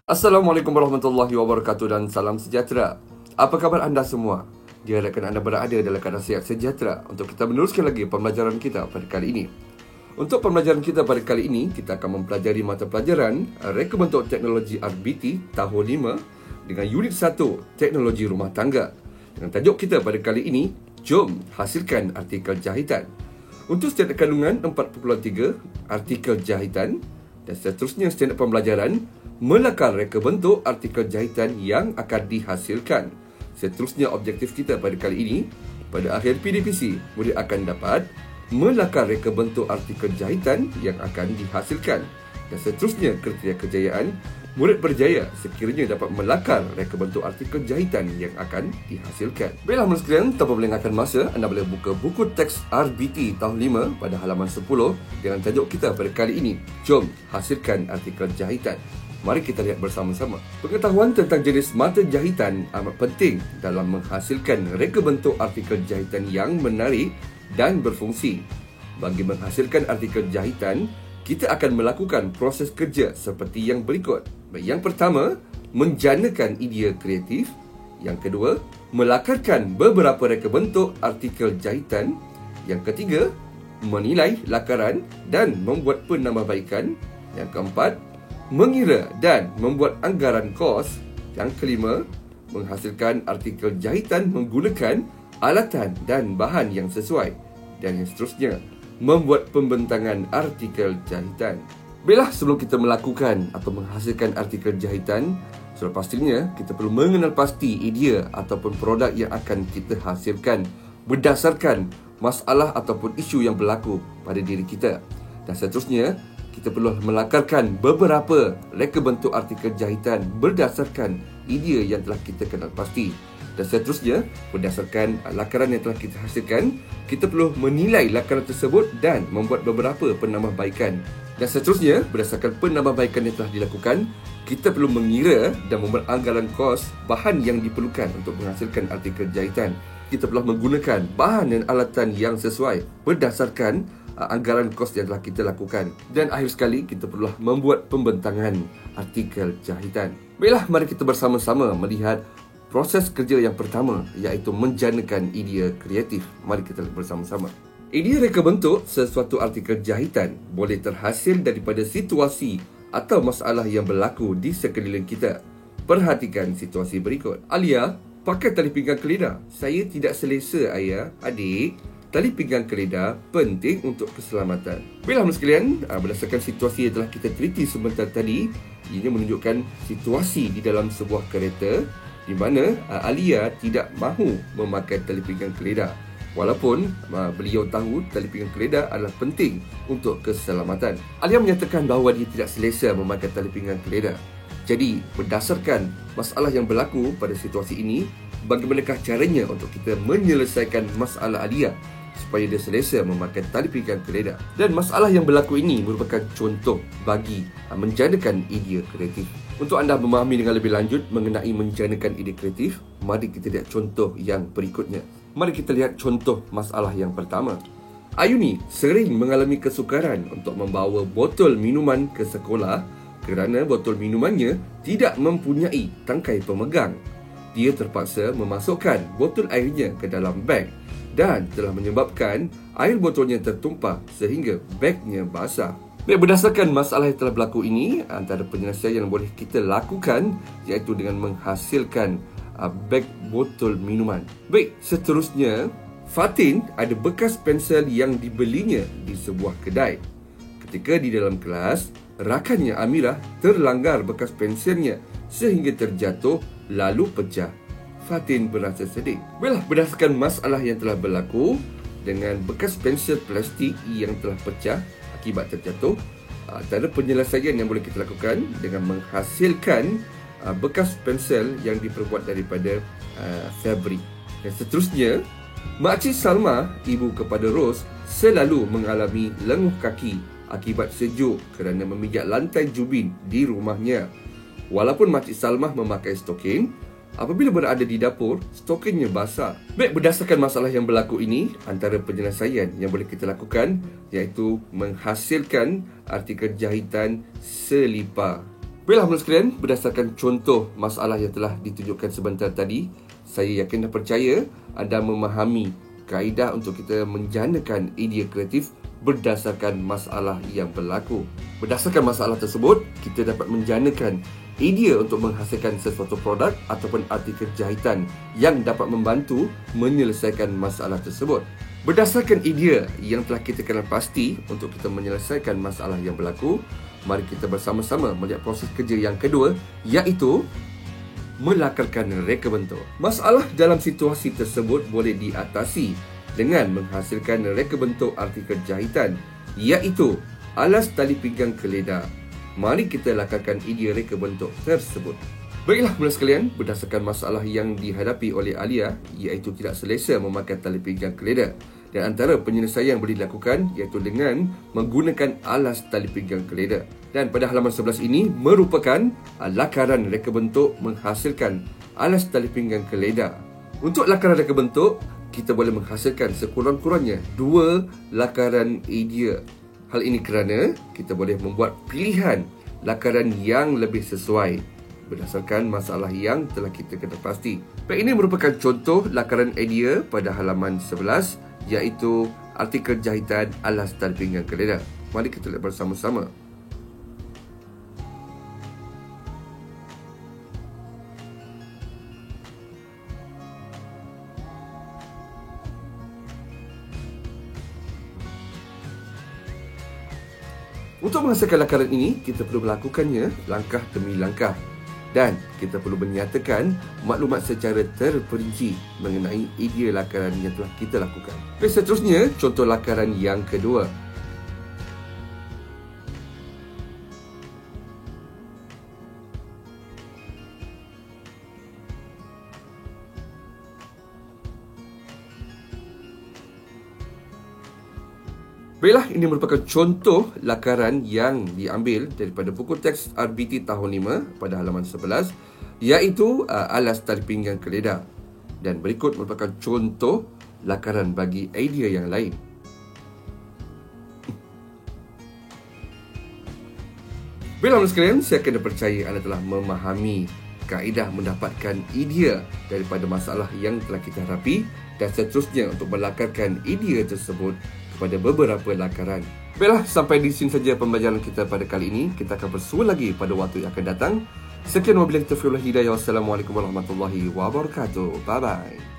Assalamualaikum warahmatullahi wabarakatuh dan salam sejahtera. Apa khabar anda semua? Diharapkan anda berada dalam keadaan sihat sejahtera untuk kita meneruskan lagi pembelajaran kita pada kali ini. Untuk pembelajaran kita pada kali ini, kita akan mempelajari mata pelajaran Reka Bentuk Teknologi RBT tahun 5 dengan unit 1 Teknologi Rumah Tangga. Dengan tajuk kita pada kali ini, jom hasilkan artikel jahitan. Untuk standard kandungan 4.3 artikel jahitan dan seterusnya standard pembelajaran melakar reka bentuk artikel jahitan yang akan dihasilkan. Seterusnya objektif kita pada kali ini, pada akhir PDPC, murid akan dapat melakar reka bentuk artikel jahitan yang akan dihasilkan. Dan seterusnya kriteria kejayaan, murid berjaya sekiranya dapat melakar reka bentuk artikel jahitan yang akan dihasilkan. Baiklah murid sekalian, tanpa melengahkan masa, anda boleh buka buku teks RBT tahun 5 pada halaman 10 dengan tajuk kita pada kali ini, jom hasilkan artikel jahitan. Mari kita lihat bersama-sama. Pengetahuan tentang jenis mata jahitan amat penting dalam menghasilkan reka bentuk artikel jahitan yang menarik dan berfungsi. Bagi menghasilkan artikel jahitan, kita akan melakukan proses kerja seperti yang berikut. Yang pertama, menjanakan idea kreatif. Yang kedua, melakarkan beberapa reka bentuk artikel jahitan. Yang ketiga, menilai lakaran dan membuat penambahbaikan. Yang keempat, mengira dan membuat anggaran kos. Yang kelima, menghasilkan artikel jahitan menggunakan alatan dan bahan yang sesuai. Dan yang seterusnya, membuat pembentangan artikel jahitan. Baiklah, sebelum kita melakukan atau menghasilkan artikel jahitan, sudah pastinya kita perlu mengenal pasti idea ataupun produk yang akan kita hasilkan berdasarkan masalah ataupun isu yang berlaku pada diri kita. Dan seterusnya, kita perlu melakarkan beberapa reka bentuk artikel jahitan berdasarkan idea yang telah kita kenal pasti. Dan seterusnya, berdasarkan lakaran yang telah kita hasilkan, kita perlu menilai lakaran tersebut dan membuat beberapa penambahbaikan. Dan seterusnya, berdasarkan penambahbaikan yang telah dilakukan, kita perlu mengira dan membuat anggaran kos bahan yang diperlukan untuk menghasilkan artikel jahitan. Kita perlu menggunakan bahan dan alatan yang sesuai berdasarkan anggaran kos yang telah kita lakukan. Dan akhir sekali, kita perlu membuat pembentangan artikel jahitan. Baiklah, mari kita bersama-sama melihat proses kerja yang pertama, iaitu menjanakan idea kreatif. Mari kita lihat bersama-sama. Idea reka bentuk sesuatu artikel jahitan boleh terhasil daripada situasi atau masalah yang berlaku di sekeliling kita. Perhatikan situasi berikut. Alia pakai tali pinggang keledar. Saya tidak selesa, ayah. Adik, tali pinggang keledar penting untuk keselamatan. Baiklah sekalian, berdasarkan situasi yang telah kita teliti sebentar tadi, ini menunjukkan situasi di dalam sebuah kereta di mana Alia tidak mahu memakai tali pinggang keledar. Walaupun beliau tahu tali pinggang keledar adalah penting untuk keselamatan. Alia menyatakan bahawa dia tidak selesa memakai tali pinggang keledar. Jadi, berdasarkan masalah yang berlaku pada situasi ini, bagaimanakah caranya untuk kita menyelesaikan masalah Alia supaya dia selesa memakai tali pinggang keledar? Dan masalah yang berlaku ini merupakan contoh bagi menjanakan idea kreatif. Untuk anda memahami dengan lebih lanjut mengenai menjanakan ide kreatif, mari kita lihat contoh yang berikutnya. Mari kita lihat contoh masalah yang pertama. Ayuni sering mengalami kesukaran untuk membawa botol minuman ke sekolah kerana botol minumannya tidak mempunyai tangkai pemegang. Dia terpaksa memasukkan botol airnya ke dalam beg dan telah menyebabkan air botolnya tertumpah sehingga begnya basah. Baik, berdasarkan masalah yang telah berlaku ini, antara penyelesaian yang boleh kita lakukan iaitu dengan menghasilkan beg botol minuman. Baik, seterusnya, Fatin ada bekas pensel yang dibelinya di sebuah kedai. Ketika di dalam kelas, rakannya Amirah terlanggar bekas pensilnya sehingga terjatuh lalu pecah. Fatin berasa sedih. Baiklah, berdasarkan masalah yang telah berlaku dengan bekas pensel plastik yang telah pecah akibat terjatuh, antara penyelesaian yang boleh kita lakukan dengan menghasilkan bekas pensel yang diperbuat daripada fabrik. Dan seterusnya, Makcik Salma, ibu kepada Ros, selalu mengalami lenguh kaki akibat sejuk kerana memijak lantai jubin di rumahnya. Walaupun Makcik Salma memakai stokin, apabila berada di dapur, stokinnya basah. Baik, berdasarkan masalah yang berlaku ini, antara penyelesaian yang boleh kita lakukan iaitu menghasilkan artikel jahitan selipar. Baiklah menurut sekalian, berdasarkan contoh masalah yang telah ditunjukkan sebentar tadi, saya yakin dan percaya anda memahami kaedah untuk kita menjanakan idea kreatif berdasarkan masalah yang berlaku. Berdasarkan masalah tersebut, kita dapat menjanakan idea untuk menghasilkan sesuatu produk ataupun artikel jahitan yang dapat membantu menyelesaikan masalah tersebut. Berdasarkan idea yang telah kita kenal pasti untuk kita menyelesaikan masalah yang berlaku, mari kita bersama-sama melihat proses kerja yang kedua, iaitu melakarkan reka bentuk. Masalah dalam situasi tersebut boleh diatasi dengan menghasilkan reka bentuk artikel jahitan, iaitu alas tali pinggang keledar. Mari kita lakarkan idea reka bentuk tersebut. Baiklah menurut sekalian, berdasarkan masalah yang dihadapi oleh Alia, iaitu tidak selesa memakai tali pinggang keledar. Dan antara penyelesaian yang boleh dilakukan iaitu dengan menggunakan alas tali pinggang keledar. Dan pada halaman 11 ini merupakan lakaran reka bentuk menghasilkan alas tali pinggang keledar. Untuk lakaran reka bentuk, kita boleh menghasilkan sekurang-kurangnya 2 lakaran idea. Hal ini kerana kita boleh membuat pilihan lakaran yang lebih sesuai berdasarkan masalah yang telah kita kena pasti. Baik, ini merupakan contoh lakaran idea pada halaman 11, iaitu artikel jahitan alas tali pinggang keledar. Mari kita lihat bersama-sama. Untuk menghasilkan lakaran ini, kita perlu melakukannya langkah demi langkah. Dan kita perlu menyatakan maklumat secara terperinci mengenai idea lakaran yang telah kita lakukan. Okey, seterusnya, contoh lakaran yang kedua. Baiklah, ini merupakan contoh lakaran yang diambil daripada buku teks RBT tahun 5 pada halaman 11, iaitu alas tali pinggang keledar. Dan berikut merupakan contoh lakaran bagi idea yang lain. Baiklah sekalian, saya kena percaya anda telah memahami kaedah mendapatkan idea daripada masalah yang telah kita hadapi dan seterusnya untuk melakarkan idea tersebut kepada beberapa lakaran. Baiklah, sampai di sini saja pembelajaran kita pada kali ini. Kita akan bersua lagi pada waktu yang akan datang. Sekian wabillahi taufiq wal hidayah. Wassalamualaikum warahmatullahi wabarakatuh. Bye bye.